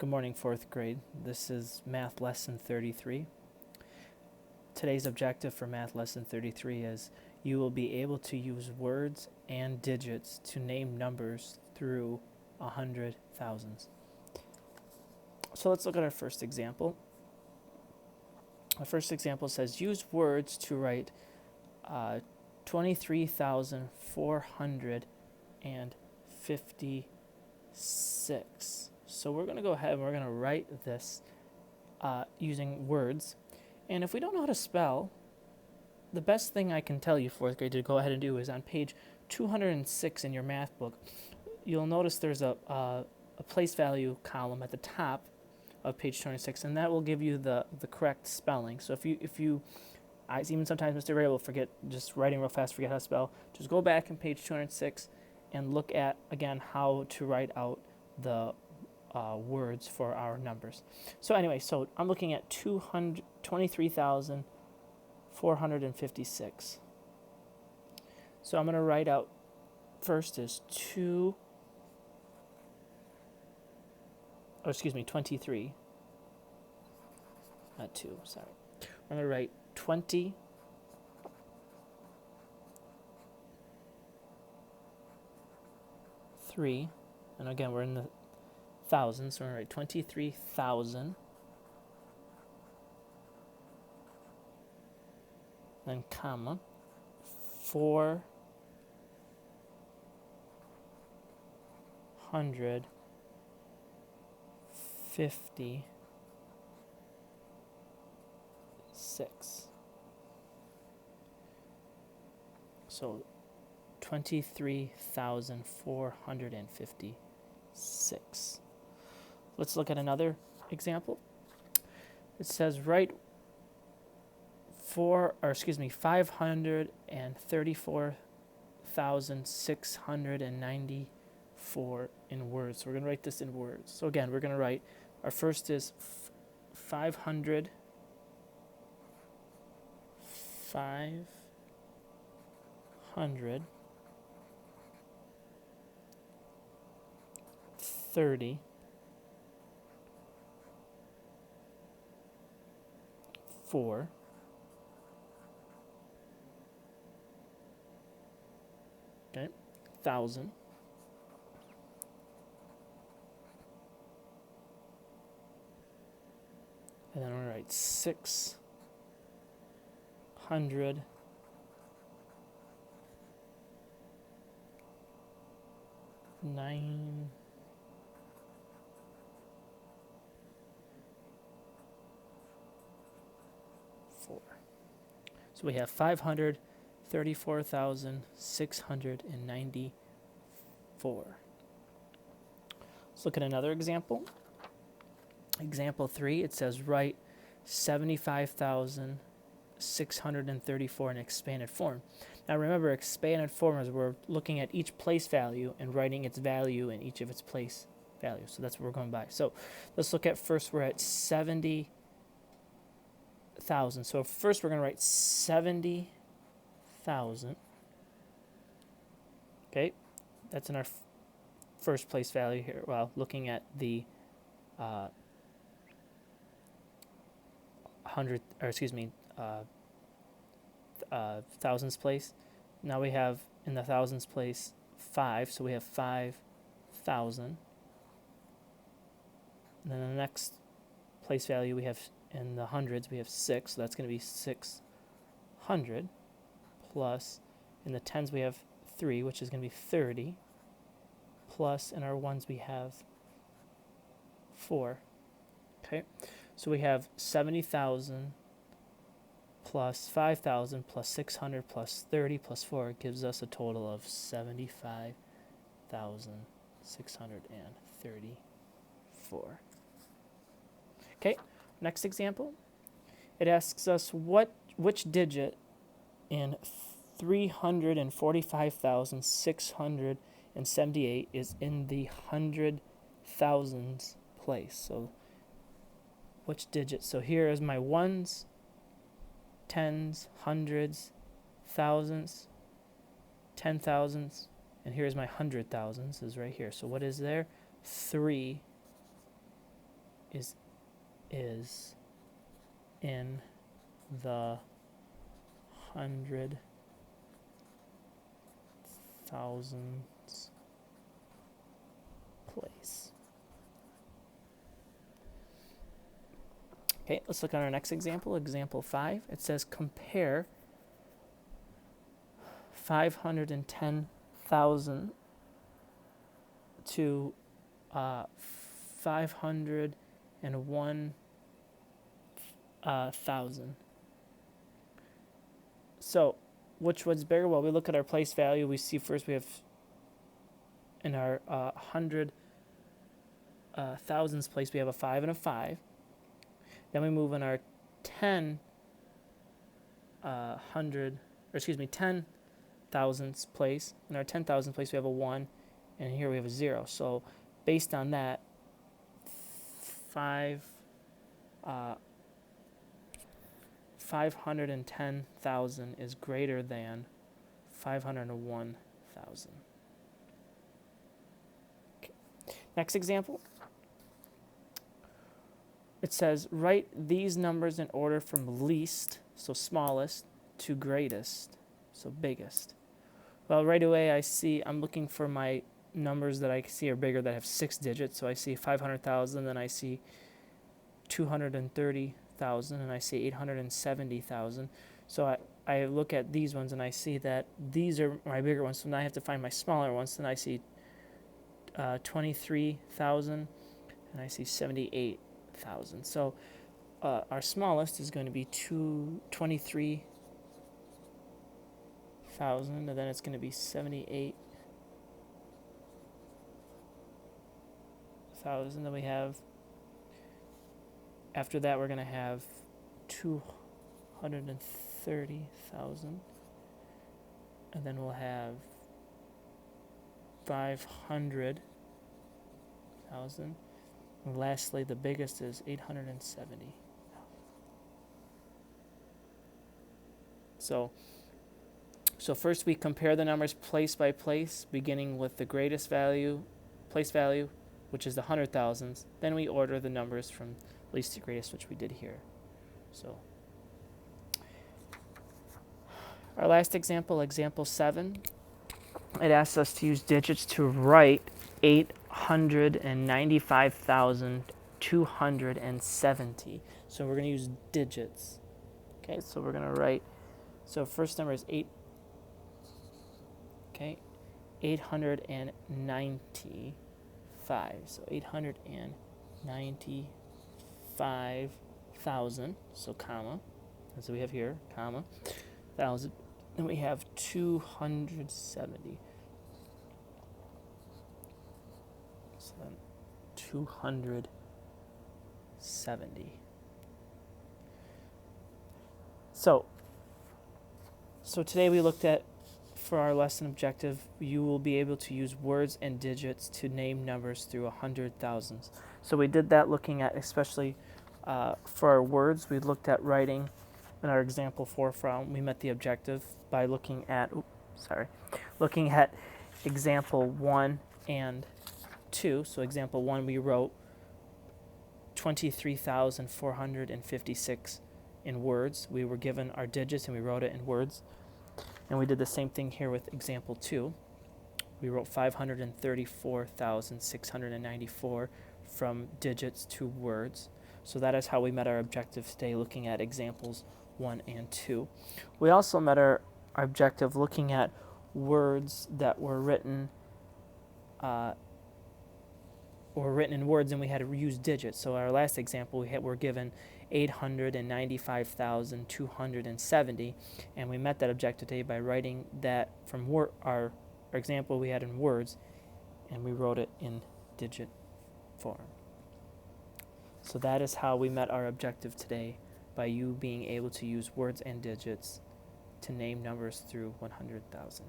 Good morning, 4th grade. This is Math Lesson 33. Today's objective for Math Lesson 33 is you will be able to use words and digits to name numbers through 100 thousands. So let's look at our first example. Our first example says use words to write 23,456. So we're going to go ahead and we're going to write this using words. And if we don't know how to spell, the best thing I can tell you, 4th grade, to go ahead and do is on page 206 in your math book, you'll notice there's a place value column at the top of page 206, and that will give you the correct spelling. So if you even sometimes Mr. Ray will forget, just writing real fast, forget how to spell, just go back in page 206 and look at, again, how to write out the words for our numbers. So anyway, so I'm looking at 23,456. So I'm going to write out first is 23. Not 2, sorry. I'm going to write 20. And again, we're in the thousands, so we're going to write 23,000. Then comma, 456. So 23,456. Let's look at another example. It says write 534,694 in words. So we're going to write this in words. So again, we're going to write, our first is 500, 30, 4, okay, 1,000, and then I'm going to write 600, 9, 4. So we have 534,694. Let's look at another example. Example 3, it says write 75,634 in expanded form. Now remember, expanded form is we're looking at each place value and writing its value in each of its place values. So that's what we're going by. So let's look at first, we're at 70,000. So first we're going to write 70,000. Okay, that's in our first place value here. Well, looking at the thousands place. Now we have in the thousands place 5, so we have 5,000. And then the next place value we have in the hundreds, we have 6, so that's going to be 600, plus in the tens we have 3, which is going to be 30, plus in our ones we have 4. Okay, so we have 70,000 plus 5,000 plus 600 plus 30 plus 4 gives us a total of 75,634. Okay, next example. It asks us which digit in 345,678 is in the hundred thousands place. So which digit? So here is my ones, tens, hundreds, thousands, 10,000s, and here's my 100,000s is right here. So what is there? 3 is in the 100,000s place. Okay, let's look at our next example, example 5. It says compare 510,000 to 501,000. So, which one's bigger? Well, we look at our place value. We see first we have in our 100 thousands place, we have a 5 and a 5. Then we move in our 10 thousandths place. In our 10,000th place, we have a 1, and here we have a 0. So, based on that, 510,000 is greater than 501,000. Okay. Next example. It says, write these numbers in order from least, so smallest, to greatest, so biggest. Well, right away I'm looking for my numbers that I see are bigger that have 6 digits. So I see 500,000, then I see 230,000, and I see 870,000. So I look at these ones and I see that these are my bigger ones. So now I have to find my smaller ones. Then I see 23,000, and I see 78,000. So our smallest is going to be 23,000, and then it's going to be 78,000. Then we have, after that, we're going to have 230,000, and then we'll have 500,000. And lastly, the biggest is 870. So first we compare the numbers place by place, beginning with the greatest value, place value, which is the 100,000s. Then we order the numbers from least to greatest, which we did here. So our last example, example 7, it asks us to use digits to write 895,270. So we're going to use digits. Okay, so we're going to write, so first number is 8. Okay, 895. So 895,000. So comma. As we have here, comma, 1,000. Then we have 270. So then 270. So today we looked at, for our lesson objective, you will be able to use words and digits to name numbers through 100,000s. So we did that looking at, especially for our words, we looked at writing in our example 4 from, we met the objective by looking at example 1 and 2. So example 1, we wrote 23,456 in words. We were given our digits and we wrote it in words. And we did the same thing here with example 2. We wrote 534,694 from digits to words. So that is how we met our objective today, looking at examples 1 and 2. We also met our objective looking at words that were written in words, and we had to use digits. So our last example, we were given 895,270, and we met that objective today by writing that from our example we had in words, and we wrote it in digit form. So that is how we met our objective today, by you being able to use words and digits to name numbers through 100,000.